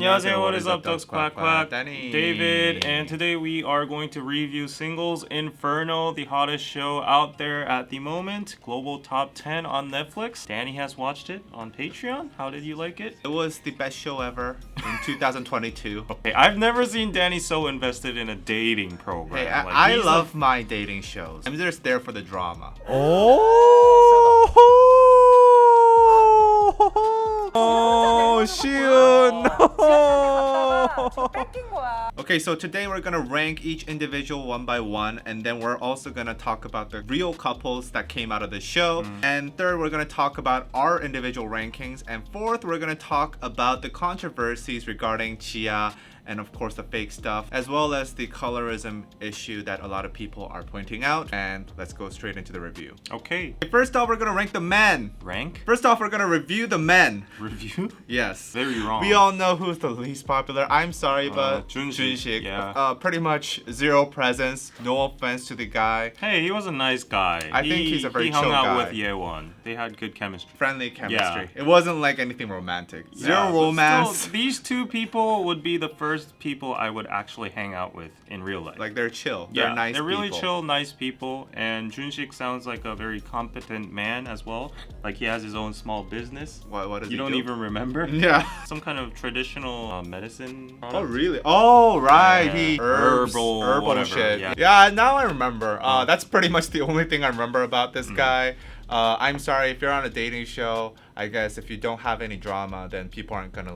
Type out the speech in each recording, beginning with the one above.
안녕하세요, what is up, ducks, quack quack, Danny. David, and today we are going to review Singles Inferno, the hottest show out there at the moment, global top 10 on Netflix. Danny has watched it on Patreon. How did you like it? It was the best show ever in 2022. Okay, I've never seen Danny so invested in a dating program. Hey, Like, I he's love my dating shows. I'm just there for the drama. Oh, Heihun. 뺏긴 거야. Okay, so today we're gonna rank each individual one by one, and then we're also gonna talk about the real couples that came out of the show. And third, we're gonna talk about our individual rankings. And fourth, we're gonna talk about the controversies regarding Chia and of course the fake stuff, as well as the colorism issue that a lot of people are pointing out. And let's go straight into the review. Okay. First off, we're gonna rank the men. Rank? First off, we're gonna review the men. Review? Yes. Very wrong. We all know who's the least popular. I'm sorry, but Junji. Yeah. Pretty much zero presence. No offense to the guy. Hey, he was a nice guy. I think he's a very He hung chill out guy. with Yeowon. They had good chemistry. Friendly chemistry. Yeah. It wasn't like anything romantic. Yeah, Zero but romance. still, these two people would be the first people I would actually hang out with in real life. Like they're chill. Yeah, They're nice they're really people. chill, nice people. And Junji sounds like a very competent man as well. Like he has his own small business. What does You he don't do? even remember? Yeah. Some kind of traditional medicine product. Oh really? Oh right. Yeah. He Herbal, whatever, shit. yeah. Yeah. Now I remember. That's pretty much the only thing I remember about this guy. I'm sorry if you're on a dating show. I guess if you don't have any drama, then people aren't gonna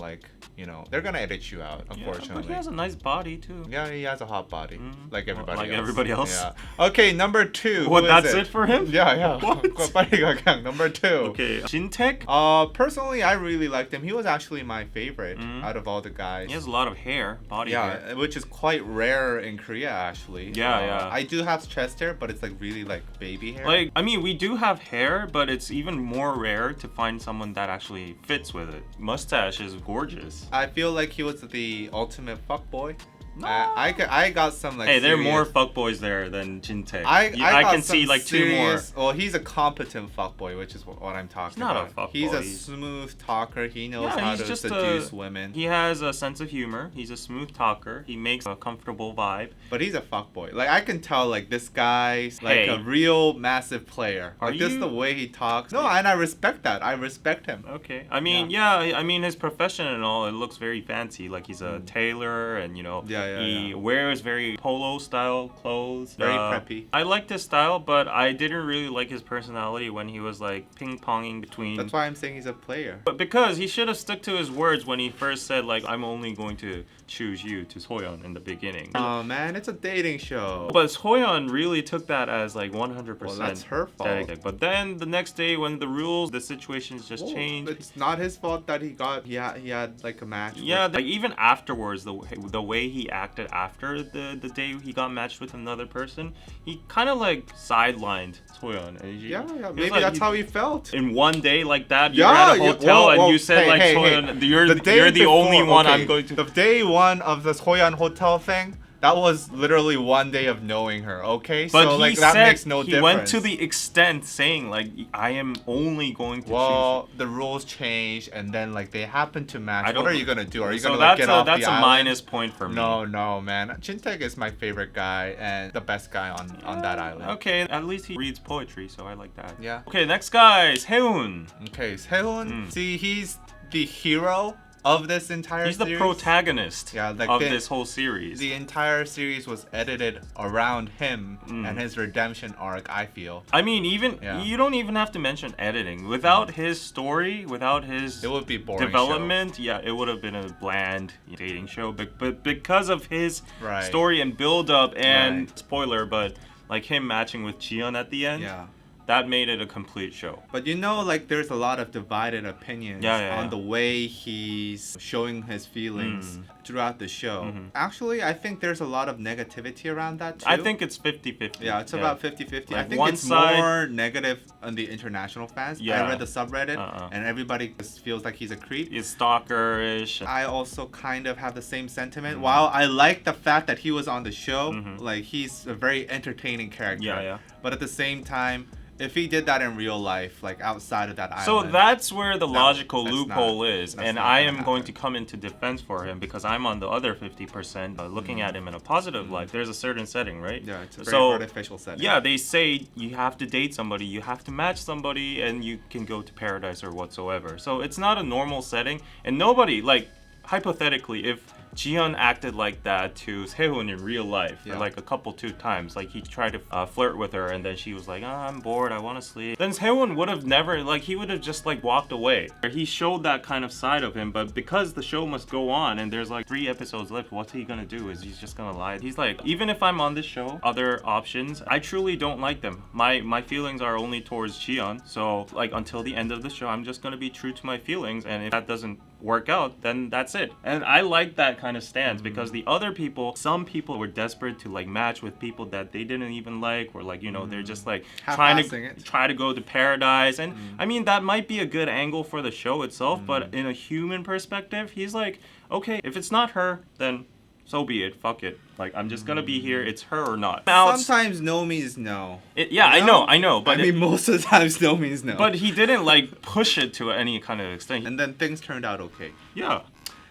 they're gonna edit you out. Unfortunately. Yeah, but he has a nice body too. Yeah, he has a hot body, like everybody like else. everybody else? Yeah. Okay, number two. What, who is that's it for him? Yeah. What? 빨리 가, 그냥. Number two. Okay, Shintek? Personally, I really liked him. He was actually my favorite out of all the guys. He has a lot of hair, body hair. Yeah, which is quite rare in Korea actually. Yeah. I do have chest hair, but it's like really like baby hair. Like, I mean, we do have hair, but it's even more rare to find someone that actually fits with it. Mustache is gorgeous. I feel like he was the ultimate fuckboy. No. I got some like. Hey, there are more serious- fuckboys there than Jintae. I got can see some like serious, two more. Well, he's a competent fuckboy, which is what I'm talking not a about. fuckboy. He's a smooth talker. He knows Yeah, how he's to just seduce women. He has a sense of humor. He's a smooth talker. He makes a comfortable vibe. But he's a fuckboy. Like I can tell, like this guy's like Hey. a real massive player. Are Like this you- the way he talks. No, and I respect that. I respect him. Okay. I mean, yeah. I mean, his profession and all, it looks very fancy. Like he's a tailor, and he wears very polo style clothes. Very preppy. I liked his style, but I didn't really like his personality when he was like ping ponging between. That's why I'm saying he's a player. But because he should have stuck to his words when he first said like, I'm only going to choose you to Soyeon in the beginning. Oh man, it's a dating show. But Soyeon really took that as like 100%. Well, that's her fault. dedicated. But then the next day when the rules, the situations just Well, changed. It's not his fault that he had like a match. Yeah, with- like even afterwards, the way he acted after the day he got matched with another person, he kind of like sidelined Soyeon. And yeah. he was Maybe like, that's how he felt. in one day like that, you Yeah, were at a yeah, hotel well, and you said hey, like, hey, Soyeon, hey. you're day the only before- one okay, I'm going to. The day one of the Soyeon hotel thing, that was literally one day of knowing her. Okay, But so he like that said makes no he difference. went to the extent saying like, I am only going to choose Well, the rules changed, and then like they happened to match. I don't- What are you gonna do? Are you So gonna like, that's get off that's the a island? minus point for me. No, man. Jintaek is my favorite guy and the best guy on that island. Okay, at least he reads poetry, so I like that. Yeah. Okay, next guy is Heihun. Okay, Heihun. See, he's the hero of this entire He's the series. protagonist Yeah, like of the- this whole series. The entire series was edited around him Mm. and his redemption arc, I feel. I mean, even Yeah. you don't even have to mention editing. Without his story, without his It would be boring development, yeah, it would have been a bland dating show. But because of his Right. story and build up and Right. spoiler, but like him matching with Jiyeon at the end, Yeah. that made it a complete show. But like there's a lot of divided opinions Yeah. on the way he's showing his feelings throughout the show. Actually, I think there's a lot of negativity around that too. I think it's 50-50. Yeah, it's about 50-50. I Like, think one it's side- more negative on the international fans. Yeah. I read the subreddit Uh-uh. and everybody just feels like he's a creep. It's stalkerish. I also kind of have the same sentiment. While I like the fact that he was on the show, like he's a very entertaining character. Yeah. But at the same time, if he did that in real life, like outside of that So island. that's where the logical that's loophole not- is, that's and not I gonna am going to happen. come into defense for him because I'm on the other 50%, looking at him in a positive light. There's a certain setting, right? Yeah, it's a very So, artificial setting. yeah, they say you have to date somebody, you have to match somebody, and you can go to paradise or whatsoever. So it's not a normal setting, and nobody, like, hypothetically, if Jiyeon acted like that to Heihun in real life for Yeah. like a couple 2 times. Like he tried to flirt with her and then she was like, I'm bored, I want to sleep. Then Heihun would have never, like he would have just like walked away. He showed that kind of side of him, but because the show must go on and there's like 3 episodes left, what's he gonna do? Is he's just gonna lie? He's like, even if I'm on this show, other options, I truly don't like them. My feelings are only towards Jiyeon. So like until the end of the show, I'm just gonna be true to my feelings, and if that doesn't work out, then that's it. And I like that kind of stance because the other people, some people were desperate to like match with people that they didn't even like, or like, you know, they're just like trying Half-assing to it. try to go to paradise. And I mean, that might be a good angle for the show itself, but in a human perspective, he's like, okay, if it's not her, then so be it. Fuck it. Like, I'm just gonna be here. It's her or not. Now, Sometimes no means no. yeah, You I know, but I mean, most of the times no means no. but he didn't like push it to any kind of extent. and then things turned out okay. Yeah.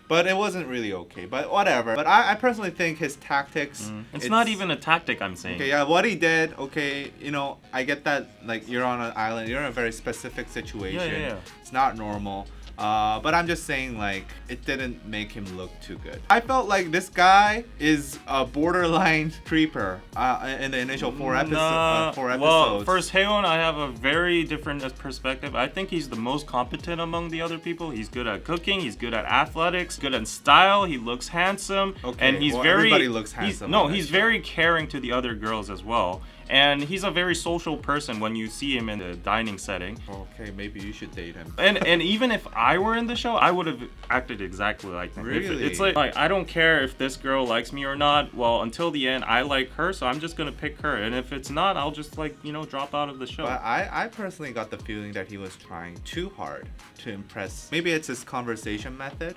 But it wasn't really okay. But whatever. But I personally think his tactics. It's not even a tactic, I'm saying. Okay, yeah, what he did, okay, you know, I get that, like, you're on an island, you're in a very specific situation. Yeah. It's not normal. But I'm just saying, like, it didn't make him look too good. I felt like this guy is a borderline creeper in the initial 4 episodes. Well, first, Heihun, I have a very different perspective. I think he's the most competent among the other people. He's good at cooking. He's good at athletics. Good at style. He looks handsome. Okay, and he's well, very. everybody looks handsome No, on he's this show. very caring to the other girls as well. And he's a very social person when you see him in the dining setting. Okay, maybe you should date him. And even if I were in the show, I would have acted exactly like him. Really? It's like I don't care if this girl likes me or not. Well, until the end, I like her, so I'm just gonna pick her. And if it's not, I'll just like, you know, drop out of the show. But I personally got the feeling that he was trying too hard to impress. Maybe it's his conversation method,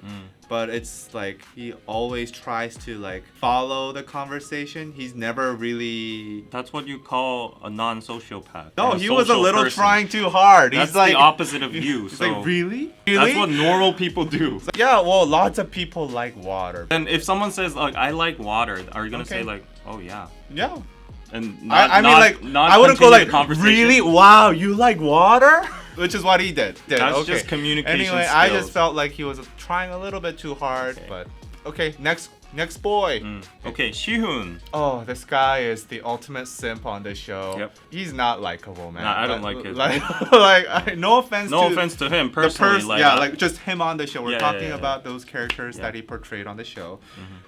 but it's like he always tries to like follow the conversation. He's never really. That's what you call a non-sociopath. No, and he was a social little person. trying too hard. That's He's like the opposite of you. He's So like, really? that's what normal people do. Yeah, well, lots of people like water. And if someone says like I like water, are you gonna say Okay. like, oh yeah? Yeah. And not, I mean, not, like, not I wouldn't go continue like, the conversation? really? Wow, you like water? Which is what he did. That's okay. just communication Anyway, I skills. just felt like he was trying a little bit too hard. Okay. But okay, next boy. Okay, Shihun. Oh, this guy is the ultimate simp on this show. Yep. He's not likable, man. Nah, I don't like him. No offense. No to offense to him the personally. yeah, like just him on the show. We're Yeah, talking yeah. about those characters Yeah. that he portrayed on the show.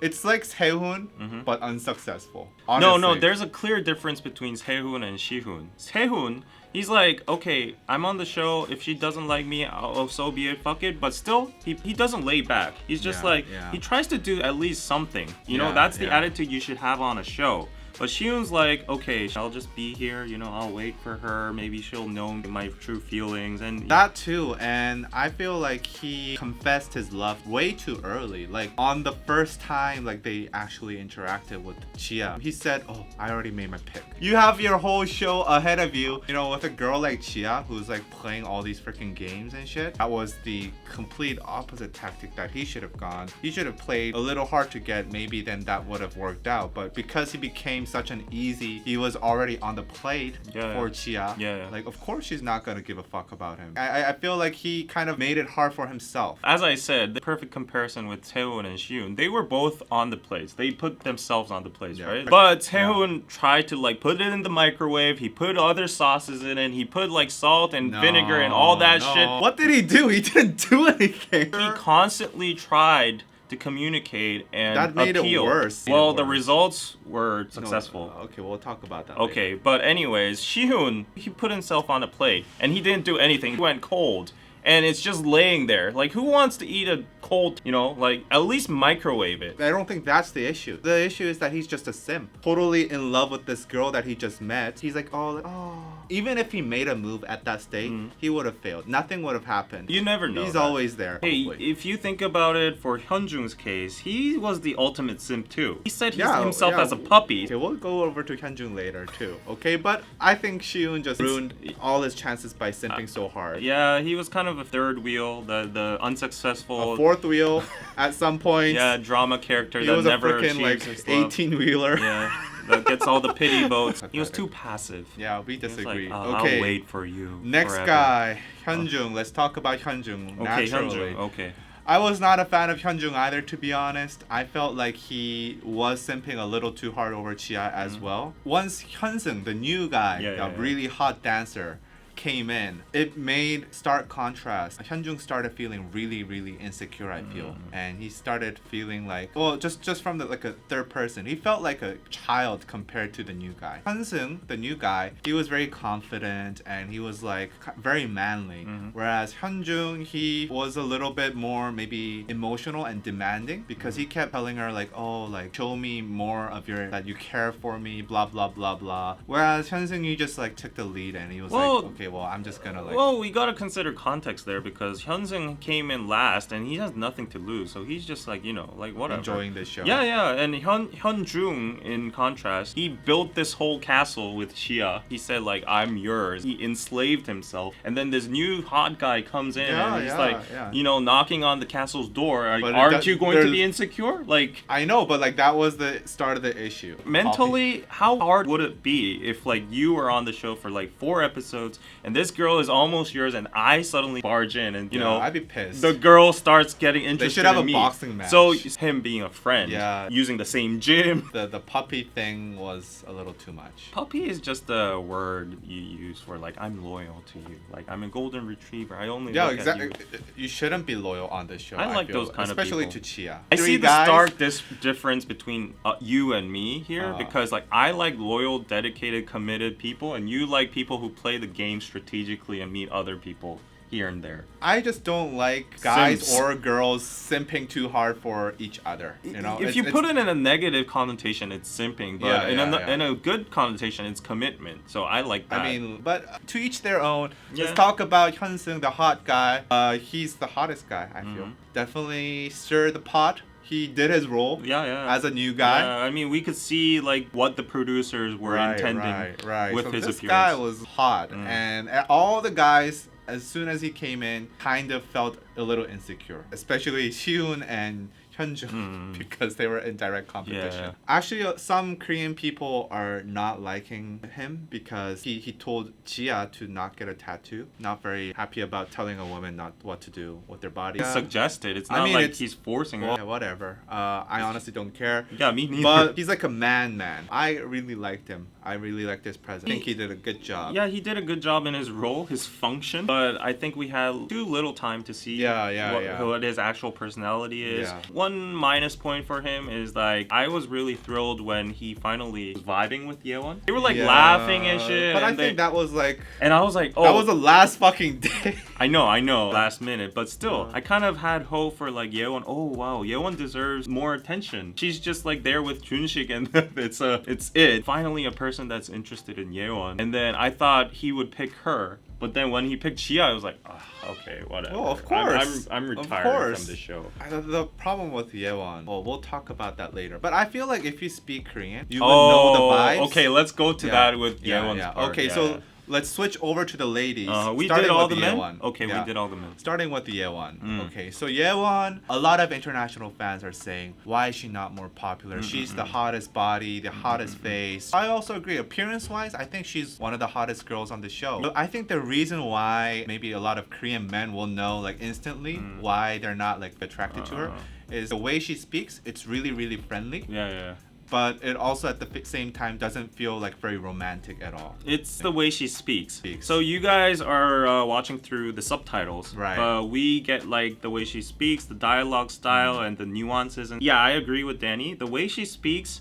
It's like Heihun, but unsuccessful. No, Honestly. there's a clear difference between Heihun and Shihun. Heihun, he's like, okay, I'm on the show. If she doesn't like me, oh, so be it. Fuck it. But still, he doesn't lay back. He's just Yeah, like, yeah. he tries to do at least something. You know, Yeah, that's the yeah. attitude you should have on a show. But Shihun's like, okay, I'll just be here. You know, I'll wait for her. Maybe she'll know my true feelings. And That too, and I feel like he confessed his love way too early. Like on the first time, like they actually interacted with Chia, he said, "Oh, I already made my pick." You have your whole show ahead of you. You know, with a girl like Chia who's like playing all these freaking games and shit. That was the complete opposite tactic that he should have gone. He should have played a little hard to get. Maybe then that would have worked out. But because he became such an easy, he was already on the plate Yeah. for Chia. Yeah. Like, of course she's not gonna give a fuck about him. I feel like he kind of made it hard for himself. as I said, the perfect comparison with Taehoon and Shihun, they were both on the plates. They put themselves on the plates, Yeah. right? But Taehoon tried to like put it in the microwave. He put other sauces in it. He put like salt and vinegar and all that shit. What did he do? He didn't do anything. He constantly tried to communicate and That made it appeal. worse. Well, Made it the worse. results were No, successful. okay, we'll talk about that. Okay, but anyways, Shihun, he put himself on a plate and he didn't do anything. He went cold. And it's just laying there. Like, who wants to eat a cold, you know, like at least microwave it. I don't think that's the issue. The issue is that he's just a simp, totally in love with this girl that he just met. He's like, oh. Even if he made a move at that state, he would have failed. Nothing would have happened. You never know. He's that. always there. Hey, Hopefully. if you think about it, for Hyunjung's case, he was the ultimate simp too. He said he's himself as a puppy. Okay, we'll go over to Hyunjung later too. Okay, but I think Shiun just ruined all his chances by simping so hard. Yeah, he was kind of a third wheel, the unsuccessful. A fourth wheel at some point. Yeah, drama character he that was never a freaking achieves like his love. 18-wheeler. Yeah, that gets all the pity votes. He was too passive. Yeah, we He was disagree. like, Okay. I'll wait for you. Next forever." guy, Hyunjung. Let's talk about Hyunjung. Okay, Naturally. Hyunjung. Okay. I was not a fan of Hyunjung either, to be honest. I felt like he was simping a little too hard over Chia as well. Once Hyunsung, the new guy, the really hot dancer, came in, it made stark contrast. Hyunjung started feeling really, really insecure, I feel. And he started feeling like, well, just from like a third person, he felt like a child compared to the new guy. Hyunsung, the new guy, he was very confident and he was like very manly. Whereas Hyunjung, he was a little bit more maybe emotional and demanding because he kept telling her like, oh, like show me more of that you care for me, blah, blah, blah, blah. Whereas Hyunsung, he just like took the lead and he was like, okay, well, I'm just gonna like. Well, we gotta consider context there because Hyunsung came in last and he has nothing to lose, so he's just like, you know, like whatever. Enjoying this show. Yeah, and Hyunjung, in contrast, he built this whole castle with Chia. He said like, I'm yours. He enslaved himself, and then this new hot guy comes in and he's like, you know, knocking on the castle's door. Aren't you going to be insecure? Like, I know, but like that was the start of the issue. Mentally, how hard would it be if like you were on the show for like 4 episodes and this girl is almost yours and I suddenly barge in and you know I'd be pissed. The girl starts getting interested. They should have in a me. boxing match. So him being a friend, using the same gym. The puppy thing was a little too much. Puppy is just a word you use for like I'm loyal to you. Like I'm a golden retriever. I only look exactly. at you. You shouldn't be loyal on this show. I like feel, those kind of especially people. to Chia. I see the stark difference between you and me here because like I like loyal, dedicated, committed people, and you like people who play the game strategically and meet other people here and there. I just don't like guys Simps. or girls simping too hard for each other. You know, if you put it in a negative connotation, it's simping, but in a good connotation, it's commitment. So I like that. I mean, but to each their own. Let's talk about Hyunsung, the hot guy. He's the hottest guy, I feel. Definitely stir the pot. He did his role as a new guy. Yeah, I mean, we could see like what the producers were intending with so his this appearance. guy was hot, and all the guys, as soon as he came in, kind of felt a little insecure, especially Hyun and Hyunjung because they were in direct competition. Actually, some Korean people are not liking him because he told Chia to not get a tattoo. Not very happy about telling a woman not what to do with their body. It's suggested. It's not like he's forcing it. Yeah, whatever. I honestly don't care. Yeah, me neither. But he's like a man. I really liked him. I really liked his presence. I think he did a good job. Yeah, he did a good job in his role, his function. But I think we had too little time to see what his actual personality is. Yeah. One minus point for him is like I was really thrilled when he finally was vibing with Yeon. They were like laughing and shit. But I think that was like. And I was like, oh, that was the last fucking day. I know, last minute, but still, I kind of had hope for like Yeon. Oh wow, Yeon deserves more attention. She's just like there with Junji, and it's it. Finally, a person that's interested in Yeon. And then I thought he would pick her. But then when he picked Chia, I was like, oh, okay, whatever. Well, of course. I'm retired from the show. The problem with Yeon, well, we'll talk about that later. But I feel like if you speak Korean, you would know the vibes. Okay, let's go to that with Yeon's part. Okay, so let's switch over to the ladies. We did all the men? Okay, we did all the men. Starting with the Yeon. Okay, so Yeon, a lot of international fans are saying, why is she not more popular? She's the hottest body, the hottest face. I also agree. Appearance-wise, I think she's one of the hottest girls on the show. But I think the reason why maybe a lot of Korean men will know like instantly why they're not like attracted to her is the way she speaks. It's really, really friendly. Yeah. But it also at the same time doesn't feel like very romantic at all. It's the way she speaks. So you guys are watching through the subtitles. Right. We get like the way she speaks, the dialogue style, and the nuances. And yeah, I agree with Danny. The way she speaks,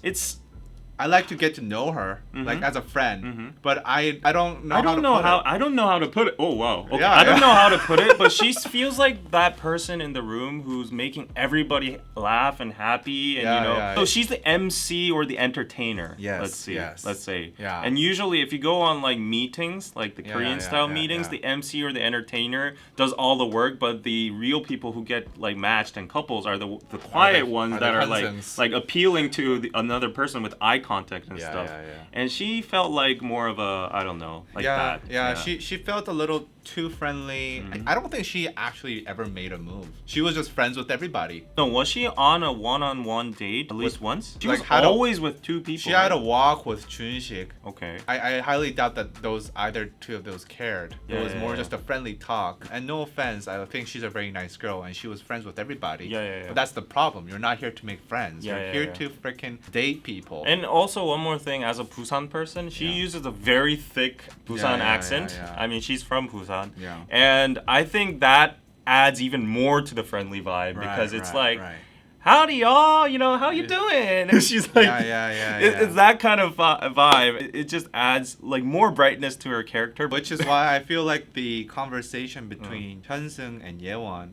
I like to get to know her like as a friend, but I don't know. I don't know how to put it. Oh wow. Okay. Yeah, I don't yeah. know how to put it, but she feels like that person in the room who's making everybody laugh and happy, and Yeah, you know. yeah, So yeah. she's the MC or the entertainer. Yes, Let's see. yes. Let's say. Yeah. And usually, if you go on like meetings, like the Yeah, Korean yeah, style yeah, meetings, yeah. the MC or the entertainer does all the work, but the real people who get like matched and couples are the quiet ones are that the are like Hudsons. appealing to another person with eye contact and Yeah, stuff. yeah, yeah. And she felt like more of a, I don't know, like yeah, that. yeah, she felt a little too friendly. I don't think she actually ever made a move. She was just friends with everybody. No, was she on a one-on-one date at least once? She like, was had a- always with two people. She had a right? walk with Junji. Okay. I highly doubt that either two of those cared. Yeah, it was yeah, more yeah. just a friendly talk. And no offense, I think she's a very nice girl and she was friends with everybody. Yeah, yeah, yeah. But that's the problem. You're not here to make friends. Yeah, You're yeah, here yeah. to freaking date people. And also one more thing, as a Busan person, she Yeah. uses a very thick Busan yeah, accent. yeah. I mean, she's from Busan. Yeah. And I think that adds even more to the friendly vibe because it's like, right. howdy y'all, you know, how you doing? And she's like, yeah. It's that kind of vibe. It just adds like more brightness to her character. Which is why I feel like the conversation between Hudson and Yewon,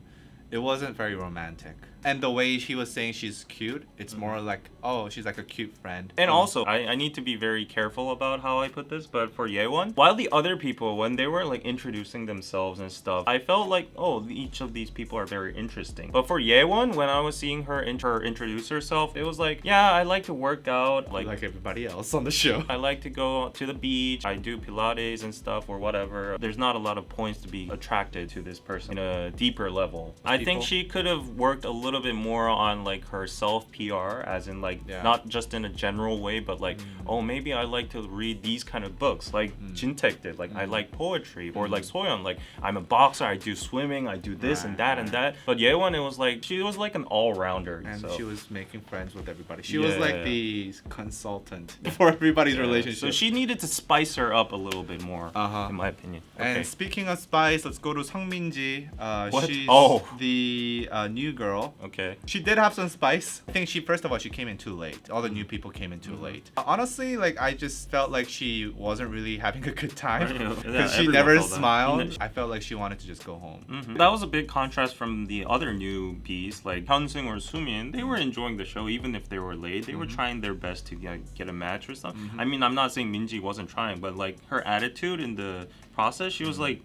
it wasn't very romantic. And the way she was saying she's cute, it's more like, oh, she's like a cute friend. And also, I need to be very careful about how I put this, but for Yewon, while the other people, when they were like introducing themselves and stuff, I felt like, oh, each of these people are very interesting. But for Yewon, when I was seeing her introduce herself, it was like, yeah, I like to work out. Like everybody else on the show. I like to go to the beach. I do Pilates and stuff or whatever. There's not a lot of points to be attracted to this person in a deeper level. I think she could have worked a little bit more on like her self PR, as in like not just in a general way, but like, oh, maybe I like to read these kind of books like Jintaek did. Like I like poetry, or like Soyeon, like I'm a boxer. I do swimming. I do this and that and that. But Yewon, it was like she was like an all-rounder. And so. she was making friends with everybody. She was like the consultant for everybody's relationship. So she needed to spice her up a little bit more, Uh-huh. in my opinion. And Okay. speaking of spice, let's go to Minji. What? She's Oh. the new girl. Okay. She did have some spice. I think first of all, she came in too late. All the new people came in too late. Honestly, like I just felt like she wasn't really having a good time Yeah, because she everyone never felt that. smiled. I felt like she wanted to just go home. That was a big contrast from the other newbies, like Hyun or Sumin. They were enjoying the show even if they were late. They were trying their best to get a match or something. I mean, I'm not saying Minji wasn't trying, but like her attitude in the process, she was like,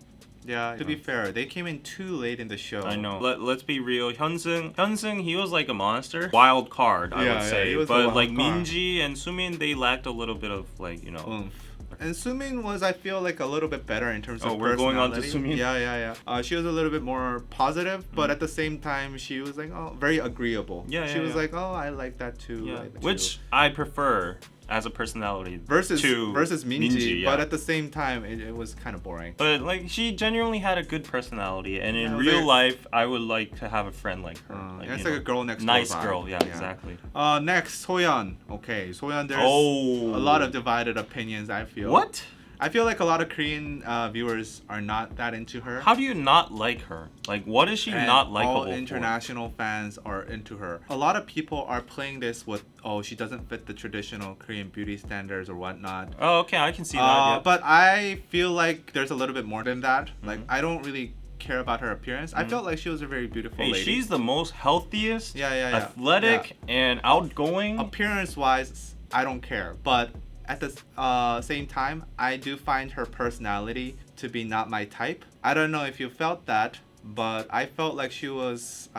Yeah, to be fair, they came in too late in the show. I know. Let's be real. Hyun, he was like a monster. Wild card, I Yeah, would yeah, say. he was a But wild like card. Minji and Sumin, they lacked a little bit of like, you know. Oomph. And Sumin was, I feel like, a little bit better in terms of Oh, we're going on to personality. Sumin? Yeah. She was a little bit more positive, but at the same time, she was like, oh, very agreeable. Yeah, She was yeah. like, oh, I like that too. Yeah. I like that Which too. I prefer as a personality versus to Minji, yeah. but at the same time, it was kind of boring. But like she genuinely had a good personality, and in Yeah, real they- life, I would like to have a friend like her. It's you like a girl next door nice vibe. girl. Yeah, exactly. Next, Soyeon. Okay, Soyeon. There's Oh. a lot of divided opinions. I feel. What? I feel like a lot of Korean viewers are not that into her. How do you not like her? Like, what is she And not likable all for? international fans are into her. A lot of people are playing this with, oh, she doesn't fit the traditional Korean beauty standards or whatnot. Oh, okay, I can see that. Yeah. But I feel like there's a little bit more than that. Like, I don't really care about her appearance. I felt like she was a very beautiful Hey, lady. she's the most healthiest, Yeah. athletic, and outgoing. Appearance-wise, I don't care. But at the same time, I do find her personality to be not my type. I don't know if you felt that, but I felt like she was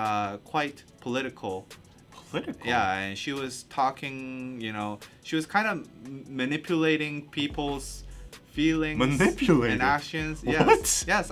quite political. Political. Yeah, and she was talking, she was kind of manipulating people's feelings Manipulating? and actions. What? Yes.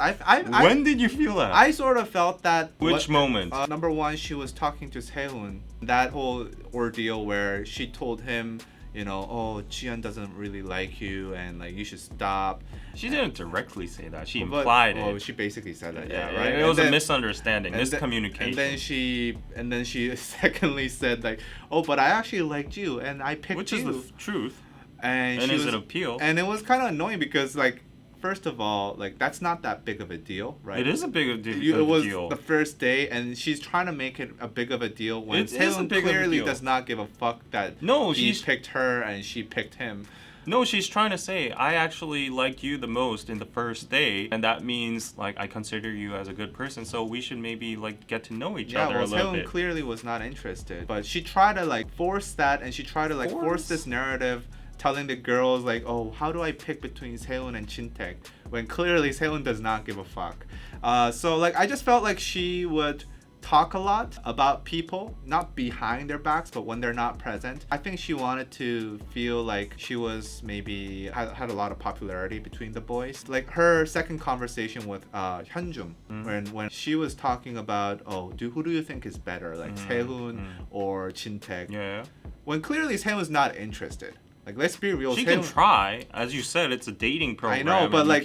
When did you feel that? I sort of felt that. Which moment? Number one, she was talking to Heihun. That whole ordeal where she told him, oh, Chia doesn't really like you and like you should stop. She didn't directly say that. She But- implied Oh, it. she basically said that. Yeah, Yeah, right. It was And a then- misunderstanding, miscommunication. And then she secondly said like, oh, but I actually liked you and I picked Which you. is the truth. And And she is was, an appeal. And it was kind of annoying because like first of all, like that's not that big of a deal, right? It is a big of It was deal. the first day, and she's trying to make it a big of a deal when It is a Heihun big of a clearly deal. does not give a fuck that No, he she's- picked her and she picked him. No, she's trying to say, I actually like you the most in the first day, and that means like I consider you as a good person, so we should maybe like get to know each Yeah, other well, a little Heihun bit. clearly was not interested, but she tried to like force that, and she tried to like force this narrative, telling the girls like, oh, how do I pick between Heihun and Chintaek, when clearly Heihun does not give a fuck. So like I just felt like she would talk a lot about people, not behind their backs, but when they're not present. I think she wanted to feel like she was maybe had a lot of popularity between the boys. Like her second conversation with Hyunjung, when she was talking about, oh, who do you think is better, like Heihun or Chintaek? Yeah. When clearly Heihun's not interested. Like, let's be real. She can Heihun- try. As you said, it's a dating program. I know, but and you like,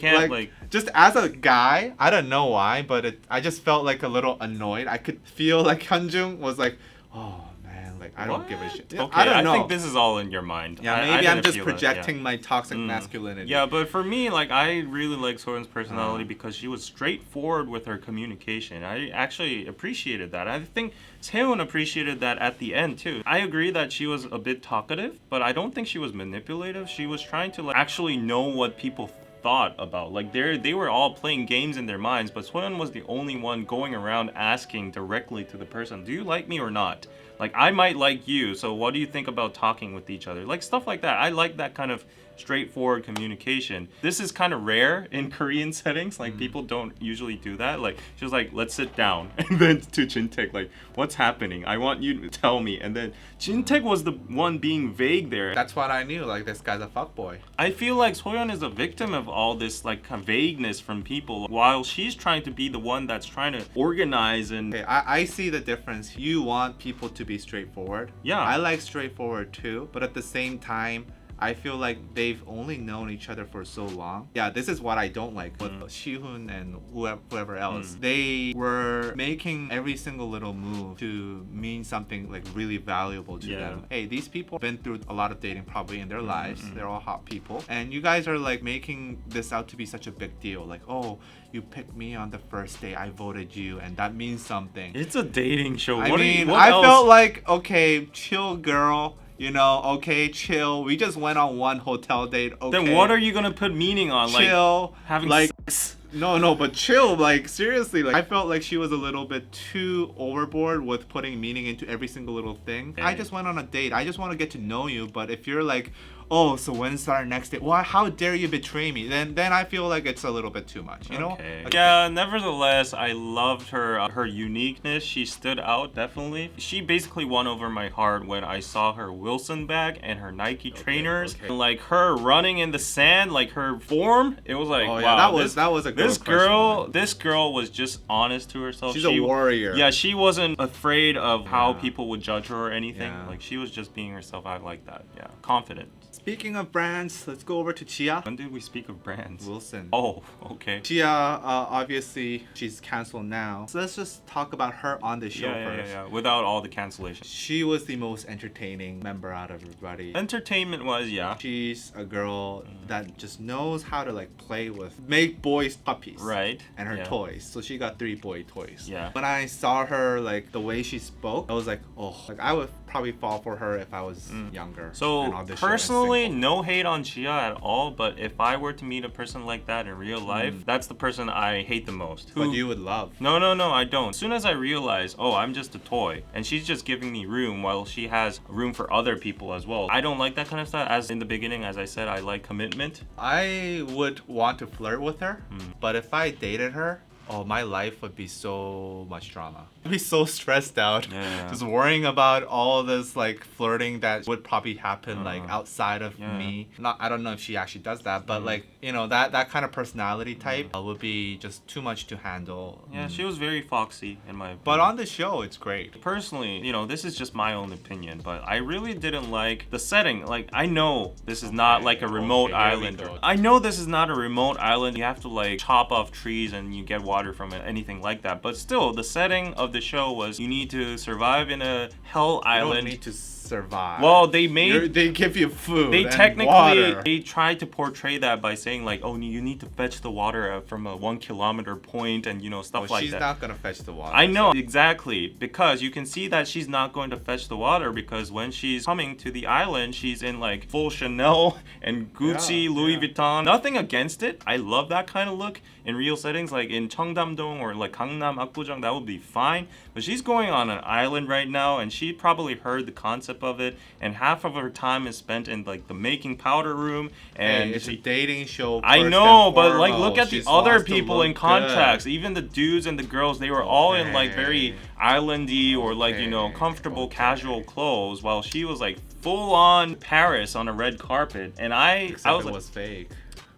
can't, just as a guy, I don't know why, but I just felt like a little annoyed. I could feel like Hyunjung was like, oh man, like I don't give a shit. Okay, I don't know. think this is all in your mind. Yeah, I maybe I'm didn't just feel that, projecting my toxic masculinity. Yeah, but for me, like I really like Soyeon's personality because she was straightforward with her communication. I actually appreciated that. I think Seon appreciated that at the end too. I agree that she was a bit talkative, but I don't think she was manipulative. She was trying to like actually know what people thought about. Like they were all playing games in their minds, but Soyeon was the only one going around asking directly to the person, "Do you like me or not?" Like, I might like you, so what do you think about talking with each other? Like, stuff like that. I like that kind of straightforward communication. This is kind of rare in Korean settings. Like, people don't usually do that. Like, she was like, let's sit down. And then to Jintaek, like, what's happening? I want you to tell me. And then Jintaek was the one being vague there. That's what I knew. Like, this guy's a fuckboy. I feel like Soyeon is a victim of all this, like, kind of vagueness from people, while she's trying to be the one that's trying to organize and... Okay, I see the difference. You want people to be straightforward. Yeah. I like straightforward too, but at the same time, I feel like they've only known each other for so long. Yeah, this is what I don't like with Shihun and whoever else. They were making every single little move to mean something like really valuable to them. Hey, these people have been through a lot of dating probably in their lives. They're all hot people. And you guys are like making this out to be such a big deal. Like, oh, you picked me on the first day, I voted you, and that means something. It's a dating show. I What mean, what I else? felt like, okay, chill girl. You know, okay, chill. We just went on one hotel date. Okay. Then what are you gonna put meaning on? chill? Like having like sex? no, but chill. Like seriously, like I felt like she was a little bit too overboard with putting meaning into every single little thing. I just went on a date. I just want to get to know you. But if you're like, oh, so when's our next date? Why? How dare you betray me? Then I feel like it's a little bit too much. You know? Okay. Yeah. Nevertheless, I loved her uniqueness. She stood out definitely. She basically won over my heart when I saw her Wilson bag and her Nike trainers. okay. And, like her running in the sand, like her form. It was like, Oh, wow. yeah, that was a girl this crush girl. moment. This girl was just honest to herself. She's a warrior. Yeah, she wasn't afraid of how Yeah. people would judge her or anything. Yeah. Like she was just being herself. I like that. Yeah, confident. Speaking of brands, let's go over to Chia When did we speak of brands? Wilson. Oh, okay. Chia, obviously, she's canceled now. So let's just talk about her on the show first. Yeah. Without all the cancellations. She was the most entertaining member out of everybody. Entertainment wise, yeah. She's a girl that just knows how to like play with, make boys puppies. Right. And her Yeah. toys. So she got 3 boy toys. Yeah. When I saw her, like the way she spoke, I was like, oh, like I would probably fall for her if I was younger. and So on the show and personally, single. no hate on Chia at all, but if I were to meet a person like that in real life, that's the person I hate the most. But you would love. No, I don't. As soon as I realize, oh, I'm just a toy, and she's just giving me room while she has room for other people as well. I don't like that kind of stuff. As in the beginning, as I said, I like commitment. I would want to flirt with her, but if I dated her, oh, my life would be so much drama. I'd be so stressed out, Yeah. just worrying about all this like flirting that would probably happen like outside of me. I don't know if she actually does that, but like you know that kind of personality type would be just too much to handle. Yeah, she was very foxy in my opinion. But on the show, it's great. Personally, you know, this is just my own opinion, but I really didn't like the setting. Like, I know this is not like a remote here we island. go. I know this is not a remote island. You have to like chop off trees and you get water from it, anything like that. But still, the setting of the show was you need to survive in a hell You don't island. need to survive. Well, they made They give you food. they and technically water. they tried to portray that by saying like, oh, you need to fetch the water from a 1 kilometer point and stuff Well, like she's that. not gonna fetch the water. I know so- exactly, because you can see that she's not going to fetch the water, because when she's coming to the island, she's in like full Chanel and Gucci, Yeah, Louis yeah. Vuitton. Nothing against it. I love that kind of look in real settings, like in Cheongdam-dong or like Gangnam, Apgujeong. That would be fine. But she's going on an island right now, and she probably heard the concept of it, and half of her time is spent in like the making powder room. And Hey, it's a dating show. I first know, and but like look foremost. at the She other wants to people in look contracts. good. Even the dudes and the girls, they were all in like very Okay. islandy or like Okay, comfortable okay. casual clothes, while she was like full on Paris on a red carpet. And I Except was it like, was fake.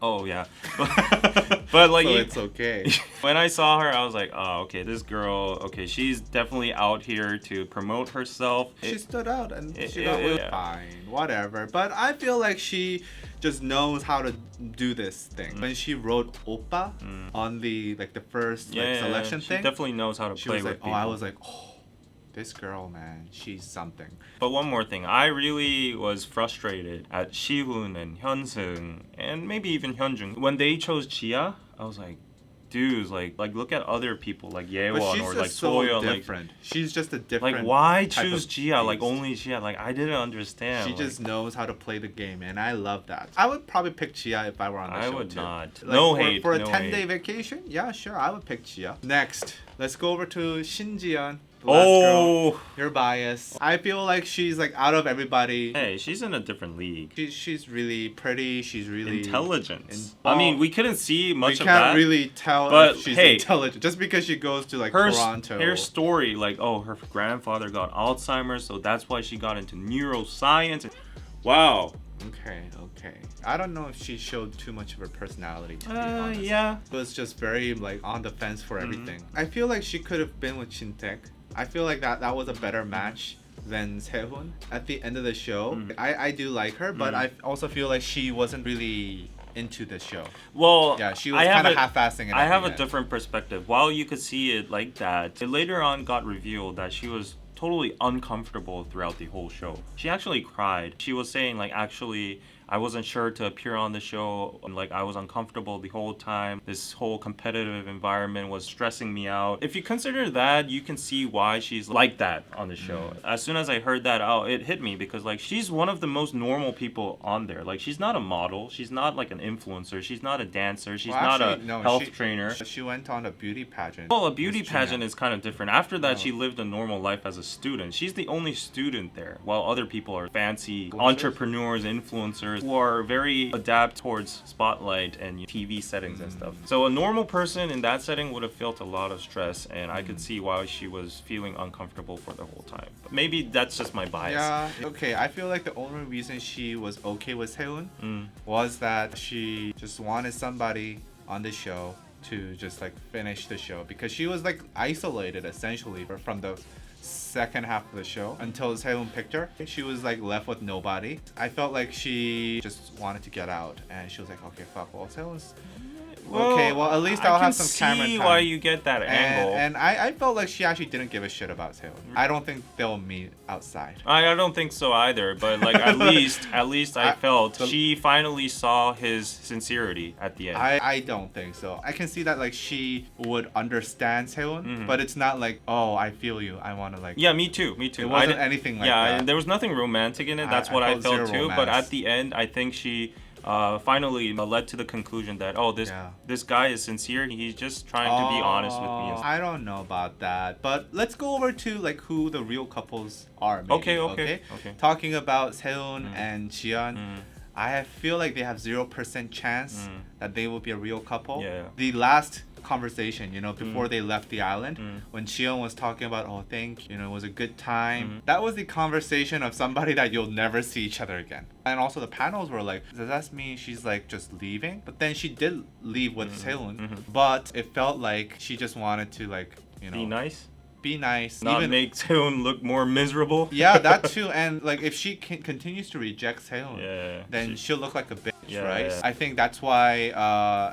oh yeah, but like So you- it's okay. when I saw her, I was like, oh okay, this girl, okay, she's definitely out here to promote herself. She stood out and it- she got it- with yeah. fine, whatever. But I feel like she just knows how to do this thing. Mm. When she wrote "Oppa" on the first selection she thing, definitely knows how to she play was with like, people. "Oh, I was like, oh, this girl, man, she's something." But one more thing, I really was frustrated at Heihun and Hyun and maybe even Hyunjung when they chose Chia. I was like, dudes, like look at other people like But Yeowon she's or just like so Soyeon, like different. She's just a different. like why type choose of Chia, like beast. only Chia? Like I didn't understand. She like, just knows how to play the game, and I love that. I would probably pick Chia if I were on the I show would too. not. Like, No for, hate, for a no 10-day hate. vacation. Yeah, sure, I would pick Chia. Next, let's go over to Xinyan. The last girl. Oh, You're biased. I feel like she's like out of everybody. hey, she's in a different league. She's really pretty. She's really Intelligence. in- I mean, we couldn't see We much can't of that. really tell But, if she's hey, intelligent just because she goes to like her Toronto. her story, like, oh, her grandfather got Alzheimer's, so that's why she got into neuroscience. Wow. Okay. I don't know if she showed too much of her personality. To be honest. Yeah. It was just very like on the fence for Mm-hmm. everything. I feel like she could have been with Shintek. I feel like that was a better match than Heihun. At the end of the show, Mm. I do like her, but I also feel like she wasn't really into the show. Well, Yeah, she was I have kind of a- half-assing it. I at have the a end. different perspective. While you could see it like that, it later on got revealed that she was totally uncomfortable throughout the whole show. She actually cried. She was saying like, actually, I wasn't sure to appear on the show. Like, I was uncomfortable the whole time. This whole competitive environment was stressing me out. If you consider that, you can see why she's like that on the show. As soon as I heard that out, it hit me because like she's one of the most normal people on there. Like, she's not a model. She's not like an influencer. She's not a dancer. She's Well, not actually, a no, health she- trainer. She went on a beauty pageant. Well, a beauty with pageant Xinyan. is kind of different. After that, Oh. she lived a normal life as a student. She's the only student there, while other people are fancy Influencers? entrepreneurs, influencers, who are very adapt towards spotlight and TV settings and stuff. So a normal person in that setting would have felt a lot of stress, and I could see why she was feeling uncomfortable for the whole time. But maybe that's just my bias. Yeah, okay. I feel like the only reason she was okay with Heihun was that she just wanted somebody on the show to just like finish the show because she was like isolated essentially from the second half of the show until Heihun picked her. She was like left with nobody. I felt like she just wanted to get out and she was like, okay, fuck, well, Heihun's okay, well, at least I'll have some camera I can see time. why you get that angle. And I felt like she actually didn't give a shit about Heihun. I don't think they'll meet outside. I don't think so either, but like at least I felt she finally saw his sincerity at the end. I don't think so. I can see that like she would understand Heihun, but it's not like, oh, I feel you. I want to like. Yeah, me too. It I wasn't didn't- anything like yeah, that. and there was nothing romantic in it. That's I what I felt felt zero too. But romance. at the end, I think she finally led to the conclusion that Yeah. this guy is sincere. He's just trying to be honest with me. I don't know about that, but let's go over to like who the real couples are. Maybe, Okay. Talking about Heihun and Jian, I feel like they have 0% chance that they will be a real couple. Yeah. The last conversation, before they left the island, when Cheon was talking about, oh, it was a good time. That was the conversation of somebody that you'll never see each other again. And also the panels were like, does that mean she's like just leaving? But then she did leave with Seoon, but it felt like she just wanted to like, Be nice. be nice. Not even make Seon look more miserable. yeah, that too. And like if she continues to reject Seoon, Yeah. then she'll look like a bitch, Yeah, right? yeah. I think that's why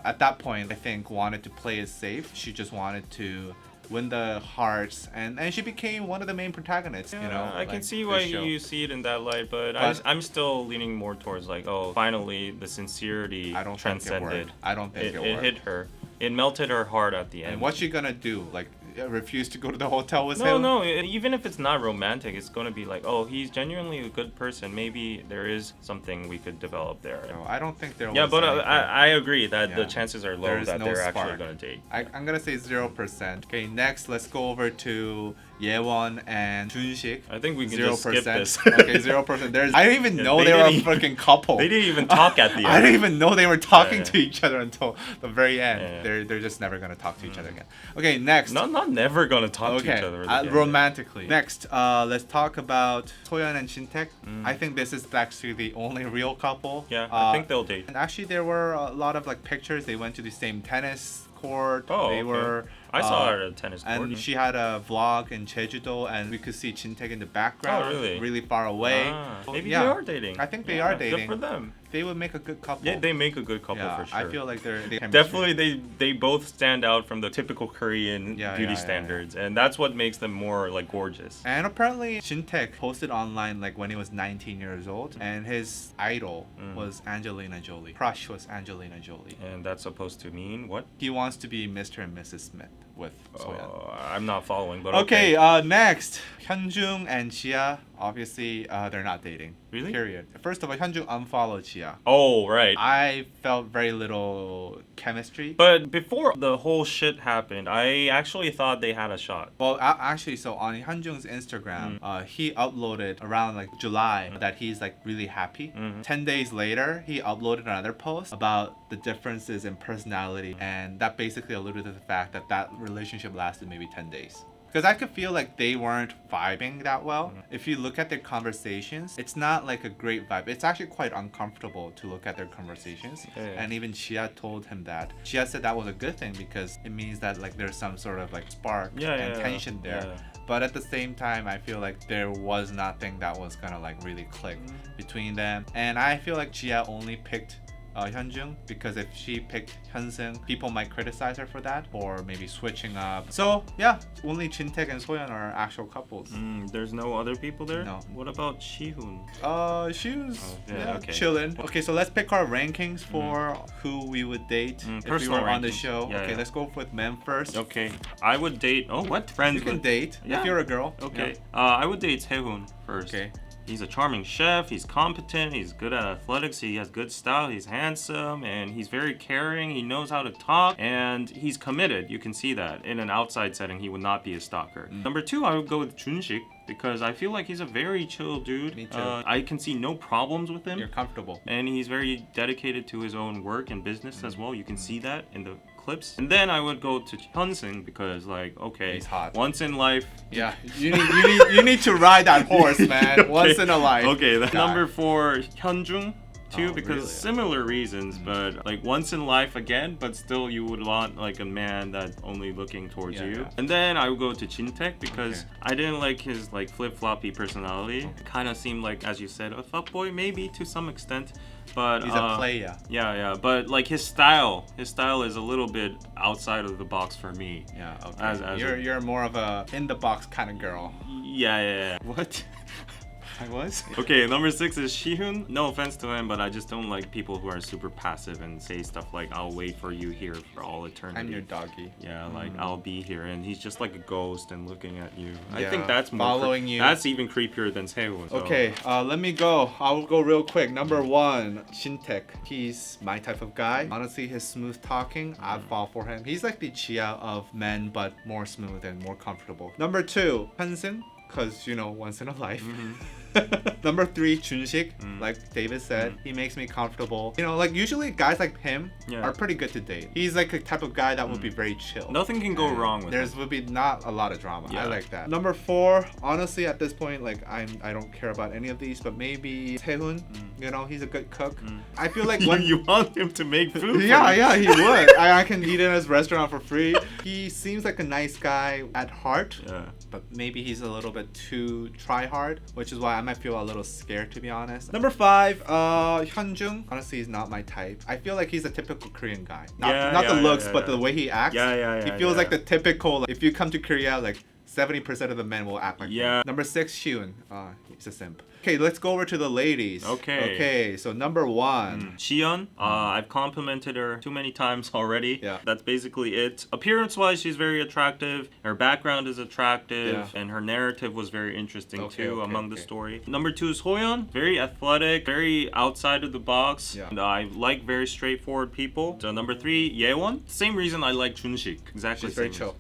at that point I think wanted to play it safe. She just wanted to win the hearts, and she became one of the main protagonists. Yeah, You know, I can like, see this why show. you see it in that light, but But- I'm still leaning more towards like, oh, finally the sincerity I don't think it transcended. worked. I don't think it It worked. hit her. It melted her heart at the end. And what's she gonna do? Like, refuse to go to the hotel with No, him? no. Even if it's not romantic, it's gonna be like, oh, he's genuinely a good person. Maybe there is something we could develop there. No, I don't think there Yeah, was but anything. I agree that the Yeah. chances are low There is that no they're spark. actually gonna date. I'm gonna say 0%. Okay, next let's go over to Yewon and Junji. I think we can just skip this. Okay, 0%. I didn't even Yeah, know they they were a didn't freaking couple. They didn't even talk at the end. I didn't even know they were talking Yeah. to each other until the very end. Yeah. They're just never gonna talk to each other again. Okay, next. Not never gonna talk to Okay, each other. again. romantically. Next, let's talk about Soyeon and Shintaek. Mm. I think this is actually the only real couple. Yeah, I think they'll date. And actually, there were a lot of like pictures. They went to the same tennis court. Oh, they okay. were. I saw her at a tennis court. And she had a vlog in Jeju-do, and we could see Shintaek in the background, Oh, really? far away. Ah, maybe Yeah. they are dating. I think they Yeah, are dating. Good for them. They would make a good couple. Yeah, they make a good couple Yeah, for sure. I feel like they Definitely, they both stand out from the typical Korean Yeah, beauty yeah, yeah, standards, and that's what makes them more like gorgeous. And apparently, Shintaek posted online like when he was 19 years old, and his idol was Angelina Jolie. Crush was Angelina Jolie. And that's supposed to mean what? He wants to be Mr. and Mrs. Smith with Soyeon. I'm not following, but Okay, next, Hyunjung and Chia. Obviously, they're not dating. Really? Period. First of all, Hyunjung unfollowed Chia. Oh, right. I felt very little chemistry. But before the whole shit happened, I actually thought they had a shot. Well, actually, so on Hyunjung's Instagram, he uploaded around like July that he's like really happy. 10 days later, he uploaded another post about the differences in personality, and that basically alluded to the fact that that relationship lasted maybe 10 days. Because I could feel like they weren't vibing that well. If you look at their conversations, it's not like a great vibe. It's actually quite uncomfortable to look at their conversations. Yeah. And even Chia told him that. Chia said that was a good thing because it means that like there's some sort of like spark and tension there. Yeah. But at the same time, I feel like there was nothing that was gonna like really click between them. And I feel like Chia only picked Hyunjung because if she picked Hyunsung, people might criticize her for that or maybe switching up. So yeah, only Shintaek and Soyeon are actual couples. There's no other people there? No. What about Heihun? She was okay. chilling. Okay, so let's pick our rankings for who we would date if we personal were on the rankings. show. Yeah, Okay, yeah. let's go with men first. Okay, I would date. Oh, what? Friends You can with- date Yeah. if you're a girl. Okay. Yeah. I would date Heihun first. Okay. He's a charming chef, he's competent, he's good at athletics, he has good style, he's handsome, and he's very caring, he knows how to talk, and he's committed. You can see that. In an outside setting, he would not be a stalker. Number 2, I would go with Junji, because I feel like he's a very chill dude. Me too. I can see no problems with him. You're comfortable. And he's very dedicated to his own work and business as well. You can see that in the clips. And then I would go to Hyunsung because, like, okay, He's hot. once in life. Yeah, you need to ride that horse, man. Okay. Once in a life. Okay, the Guy. number 4, Hyunjung. Too, Oh, because really? similar reasons, but like once in life again, but still you would want like a man that's only looking towards Yeah, you. yeah. And then I would go to Shintaek because Okay. I didn't like his like flip-floppy personality. Kind of seemed like, as you said, a fuckboy maybe to some extent, but He's a player. Yeah, but like his style is a little bit outside of the box for me. Yeah, okay. As you're more of a in the box kind of girl. Yeah. What? I was? Okay, number 6 is Heihun. No offense to him, but I just don't like people who are super passive and say stuff like, I'll wait for you here for all eternity. I'm your doggy. Yeah, like, I'll be here. And he's just like a ghost and looking at you. I Yeah, think that's more following you. That's even creepier than Sehun. So. Okay, let me go. I'll go real quick. Number 1, Shintaek. He's my type of guy. Honestly, his smooth talking, I'd fall for him. He's like the Chia of men, but more smooth and more comfortable. Number 2, Hyunsung, because, once in a life. Number 3, Junji. Like David said, he makes me comfortable. Like usually guys like him Yeah. are pretty good to date. He's like a type of guy that would be very chill. Nothing can go wrong with There's him. would be not a lot of drama. Yeah. I like that. Number 4, honestly, at this point, like I don't care about any of these, but maybe Heihun. He's a good cook. I feel like when you want him to make food for yeah, you. he would. I can eat in his restaurant for free. He seems like a nice guy at heart, Yeah. but maybe he's a little bit too try hard, which is why I'm might feel a little scared, to be honest. Number 5, Hyunjung. Honestly, he's not my type. I feel like he's a typical Korean guy. Not the looks, but the way he acts. He feels like the typical, like, if you come to Korea, like 70% of the men will act like him. Number 6, Heihun. He's a simp. Okay, let's go over to the ladies. Okay, so number 1. Chia. I've complimented her too many times already. Yeah. That's basically it. Appearance-wise, she's very attractive. Her background is attractive. And her narrative was very interesting too among the story. Number 2 is Hoyeon. Very athletic, very outside of the box. And I like very straightforward people. So number 3, Yewon. Same reason I like Junji. Exactly. She's very chill.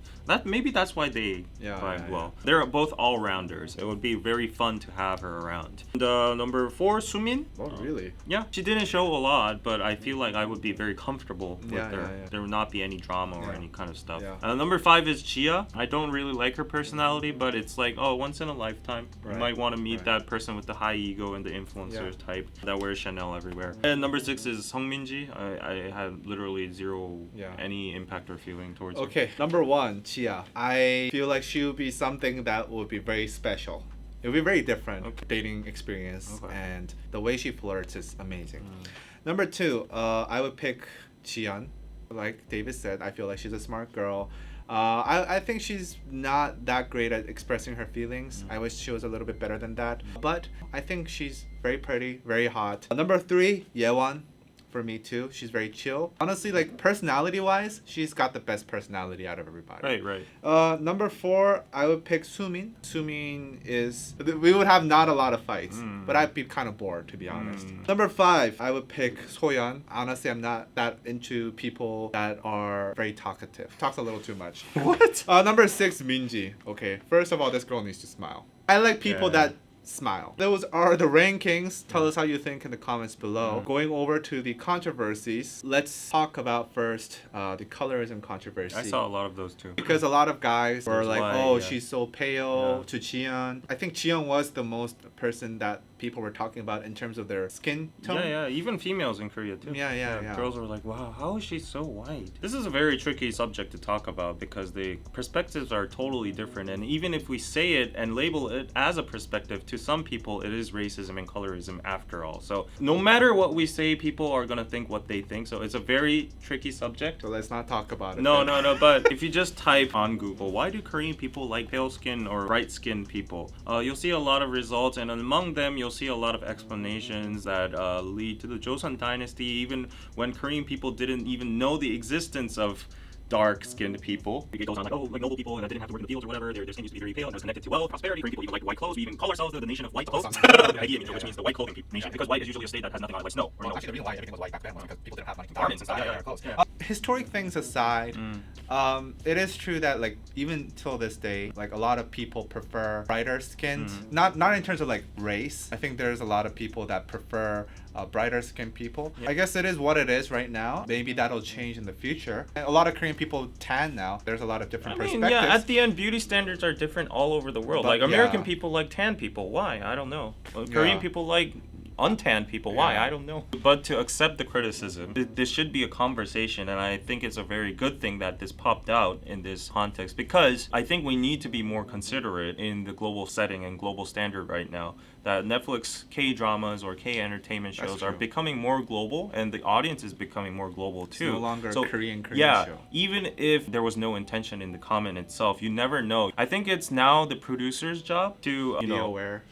Maybe that's why they vibe well. They're both all-rounders. It would be very fun to have her around. And, number 4, Sumin. Oh, really? Yeah, she didn't show a lot, but I feel like I would be very comfortable with her. There would not be any drama or any kind of stuff. Number 5 is Chia. I don't really like her personality, but it's like, once in a lifetime. You might want to meet that person with the high ego and the influencer type that wears Chanel everywhere. And number 6 is Minji. I had literally zero any impact or feeling towards her. Okay, number 1, Chia. I feel like she would be something that would be very special. It would be very different dating experience, and the way she flirts is amazing. Number 2, I would pick Jian. Like David said, I feel like she's a smart girl. I think she's not that great at expressing her feelings. I wish she was a little bit better than that. But I think she's very pretty, very hot. Number 3, Yewon. For me too. She's very chill. Honestly, like personality-wise, she's got the best personality out of everybody. Right. Number 4, I would pick Sumin. Sumin is... We would have not a lot of fights, but I'd be kind of bored, to be honest. Number 5, I would pick Soyeon. Honestly, I'm not that into people that are very talkative. Talks a little too much. What? Number 6, Minji. Okay, first of all, this girl needs to smile. I like people that smile. Those are the rankings. Tell us how you think in the comments below. Going over to the controversies, let's talk about first the colorism controversy. I saw a lot of those too. Because a lot of guys were like, she's so pale to Cheon. I think Cheon was the most person that people were talking about in terms of their skin tone. Even females in Korea too. Girls were like, wow, how is she so white? This is a very tricky subject to talk about because the perspectives are totally different, and even if we say it and label it as a perspective, to some people it is racism and colorism after all. So no matter what we say, people are gonna think what they think, so it's a very tricky subject. So let's not talk about it. No, but if you just type on Google, why do Korean people like pale skin or bright skinned people, you'll see a lot of results, and among them you'll see a lot of explanations that lead to the Joseon dynasty, even when Korean people didn't even know the existence of dark-skinned people. It goes on like, like noble people that didn't have to work in the fields or whatever. Their skin used to be very pale and it was connected to wealth, prosperity. Korean people even like white clothes. We even call ourselves the nation of white clothes. The idea, which means the white clothing nation, because white is usually a state that has nothing on it, like snow. Actually, the reason why everything was white back then was because people didn't have money to buy garments and stuff. Clothes. Historic things aside, it is true that like even till this day, like a lot of people prefer brighter skinned. Not in terms of like race. I think there's a lot of people that prefer brighter skinned people. I guess it is what it is right now. Maybe that'll change in the future. A lot of Korean people tan now. There's a lot of different perspectives. Yeah, at the end, beauty standards are different all over the world. But, like American people like tan people. Why? I don't know. Korean people like untanned people. Why? I don't know. But to accept the criticism, this should be a conversation, and I think it's a very good thing that this popped out in this context, because I think we need to be more considerate in the global setting and global standard right now. That Netflix K-dramas or K-entertainment shows are becoming more global, and the audience is becoming more global too. It's no longer a Korean show. Even if there was no intention in the comment itself, you never know. I think it's now the producer's job to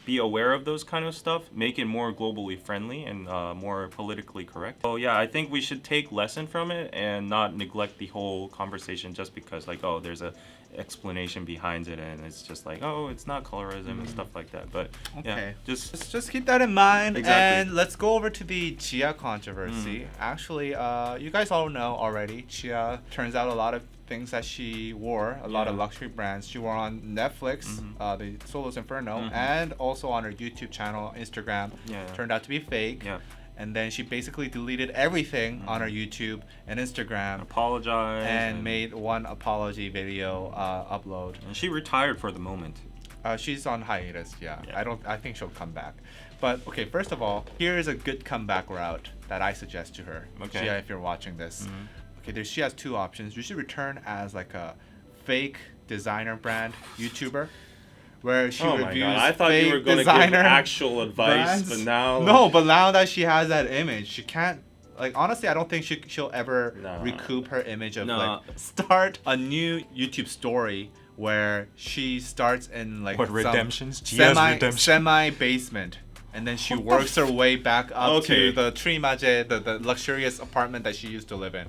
be aware of those kind of stuff, make it more globally friendly and more politically correct. So yeah, I think we should take lesson from it and not neglect the whole conversation just because like, there's a explanation behind it and it's just like, it's not colorism and stuff like that. But yeah, just keep that in mind. And let's go over to the Chia controversy. Actually, you guys all know already, Chia turns out a lot of things that she wore, a lot of luxury brands she wore on Netflix, the Solos Inferno, and also on her YouTube channel, Instagram, turned out to be fake. And then she basically deleted everything on her YouTube and Instagram. Apologized. And made one apology video upload. And she retired for the moment. She's on hiatus, I think she'll come back. But okay, first of all, here is a good comeback route that I suggest to her. Chia, if you're watching this. Okay, she has two options. You should return as like a fake designer brand YouTuber. where she Oh my reviews god! I thought you were fake going to give designer actual advice, brands. but now No, but now that she has that image, she can't. Like honestly, I don't think she'll ever Nah. recoup her image of Nah. like start a new YouTube story where she starts in like What some redemptions? Chia's redemption. semi basement, and then she works her way back up Okay. to the Trimaje, the luxurious apartment that she used to live in.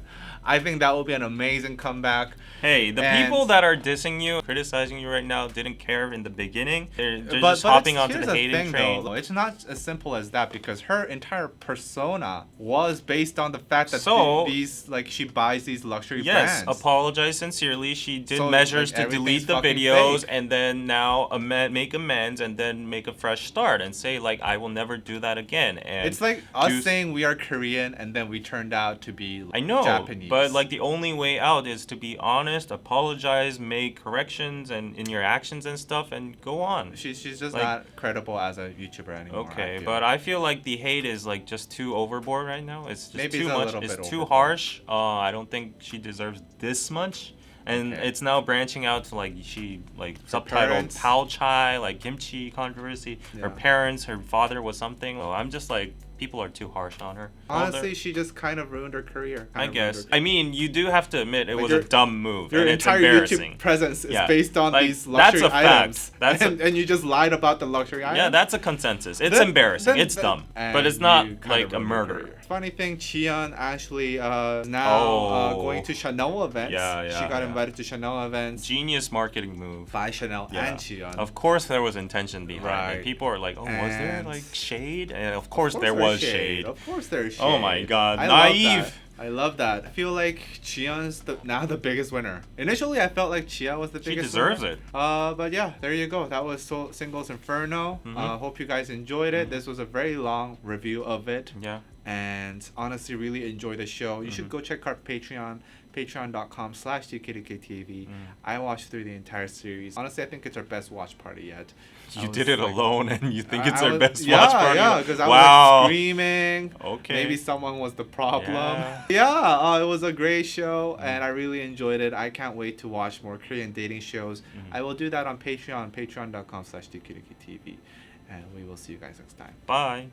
I think that would be an amazing comeback. Hey, the And- people that are dissing you, criticizing you right now, didn't care in the beginning. They're just hopping onto here's the hating thing, train. Though. It's not as simple as that because her entire persona was based on the fact that So- these like she buys these luxury Yes, brands. apologize sincerely. She did So, measures like, to delete everything's the fucking videos fake. and then now make amends and then make a fresh start and say like I will never do that again. And It's like us do- saying we are Korean and then we turned out to be I know, Japanese. but like the only way out is to be honest, apologize, make corrections and in your actions and stuff, and go on. she's just like- not credible as a YouTuber anymore. Okay, I feel. but I feel like the hate is like just too overboard right now. It's just Maybe too it's a much. little It's bit too overboard. harsh. I don't think she deserves this much. And Okay. it's now branching out to like she like Her subtitled parents. Pao Chai, like kimchi controversy. Her Yeah. parents, her father was something. So I'm just like people are too harsh on her. Honestly, she just kind of ruined her career. I guess. I mean, you do have to admit it Like was a your- dumb move, Your and it's entire embarrassing. YouTube presence is Yeah. based on Like, these that's luxury a fact. items. That's a- and you just lied about the luxury items. Yeah, that's a consensus. It's Then- embarrassing. then- it's then- dumb, and but it's not you kind like of a ruined your murder. career. Funny thing, Chia actually is now going to Chanel events. Yeah, She got yeah. invited to Chanel events Genius marketing move. by Chanel Yeah. and Chia. Of course, there was intention behind Right. it. People are like, "Oh, was there And- like shade?" And of course, there there's was shade. Of course there's shade. Oh my God, I love naive. that. I love that. I feel like Chia's now the biggest winner. Initially, I felt like Chia was the She biggest deserves winner. it. But yeah, there you go. That was Singles Inferno. Mhm. Hope you guys enjoyed it. This was a very long review of it. Yeah. And honestly, really enjoy the show. You Mm-hmm. should go check our Patreon, patreon.com/DKDKTV. Mm. I watched through the entire series. Honestly, I think it's our best watch party yet. I You was did it like- alone, and you think it's I our was- best yeah, watch party? Yeah, because I was Wow. like screaming. Okay. Maybe someone was the problem. Yeah. Yeah, it was a great show, and I really enjoyed it. I can't wait to watch more Korean dating shows. I will do that on Patreon, patreon.com/DKDKTV. And we will see you guys next time. Bye.